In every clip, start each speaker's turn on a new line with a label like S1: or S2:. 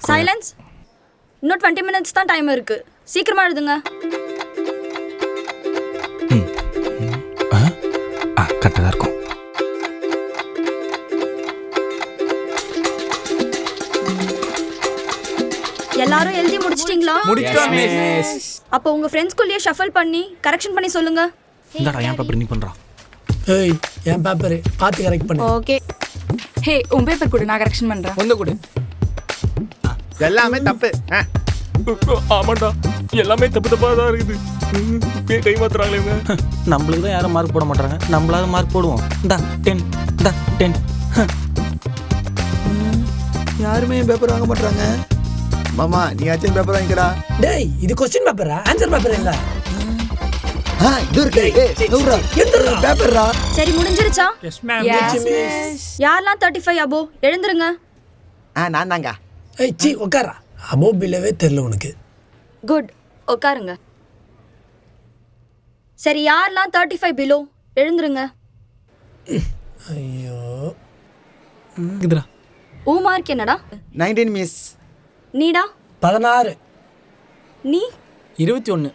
S1: இருக்கும்.
S2: சைலன்ஸ். இன்னும் 20 minutes தான் டைம் இருக்கு. சீக்கிரமா எழுதுங்க.
S1: கரெக்டாக தான் இருக்கும்.
S2: எல்லாரும் எழுதி முடிச்சிட்டீங்களா?
S3: முடிச்சிட்டோம் மிஸ்.
S2: அப்போ உங்க ஃப்ரெண்ட்ஸ்குள்ளேயே ஷஃபிள் பண்ணி கரெக்ஷன் பண்ணி சொல்லுங்க.
S1: இந்தாடா என் பேப்பர் நீ பண்ணுறான்.
S4: ஏய் என் பேப்பர் பார்த்து கரெக்ட் பண்ணு.
S2: ஓகே.
S5: ஹே உன் பேப்பர் கொடு, நான் கரெக்ஷன் பண்றேன்.
S3: ஒன்று கொடு. எல்லாமே தப்பு.
S6: ஆமாண்டா, எல்லாமே தப்பு தப்பா தான் இருக்குது. கை மாத்துறாங்களே இவங்க.
S1: நம்மளுக்கு தான் யாரும் மார்க் போட மாட்டாங்க, நம்மளாவது மார்க் போடுவோம். இந்தா 10, இந்தா 10.
S4: யாருமே என் பேப்பர் வாங்க மாட்டாங்க.
S3: மாமா நீயாச்சும் பேப்பர் வாங்கிக்கடா.
S4: டேய் இது கொஸ்டின் பேப்பரா, ஆன்சர் பேப்பர் எங்க?
S3: இது இருக்கு.
S4: எந்தடா
S3: பேப்பர்ரா.
S2: சரி முடிஞ்சிருச்சா?
S4: Yes ma'am.
S2: யாரெல்லாம் 35 அபோ எழுந்துருங்க.
S3: நான் தாங்க.
S4: ஏய் சி உட்காரா. அபோ பில்லவே தெரியல உனக்கு.
S2: குட், உட்காருங்க. சரி யாரெல்லாம் 35 பிலோ எழுந்துருங்க.
S4: ஐயோ
S1: இதுடா
S2: ஊ மார்க் என்னடா?
S3: 19 மிஸ்.
S2: நீடா?
S4: 16
S2: நீ?
S4: 21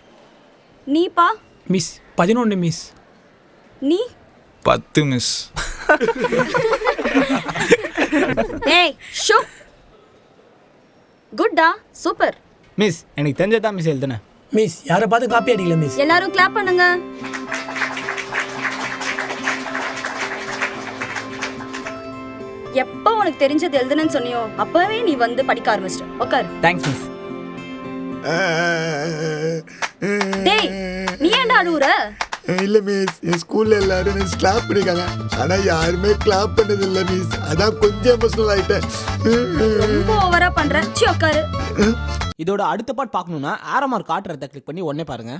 S2: நீப்பா?
S4: மிஸ். 11 மிஸ்.
S2: நீ?
S6: 10 மிஸ்.
S2: ஏய் ஷோ. குட்டா, சூப்பர்.
S7: மிஸ் எனக்கு தெரிஞ்சதான் மிஸ் எழுதுனேன்.
S4: மிஸ் யாரை பார்த்து காப்பி அடிக்கல மிஸ்.
S2: எல்லாரும் கிளாப் பண்ணுங்க. எப்போ உனக்கு தெரிஞ்சது எழுதுனேன்னு சொன்னியோ அப்பவே நீ வந்து படிக்க ஆரம்பிச்சிட்ட. உட்காரு.
S7: Thanks miss.
S2: டேய் நீ ஏன்டா அழுவுற?
S3: இல்ல மிஸ், என் ஸ்கூல்ல எல்லாரும் கிளாப் பண்ணிருக்காங்க, ஆனா யாருமே கிளாப் பண்ணது இல்ல மிஸ். அதான் கொஞ்சம் எமோஷனல் ஆயிட்டேன்.
S2: ரொம்ப ஓவரா பண்ற. சி உட்காரு.
S7: இதோட அடுத்த பார்ட் பார்க்கணும்னா ஆரமார் காட்டுறத கிளிக் பண்ணி உடனே பாருங்க.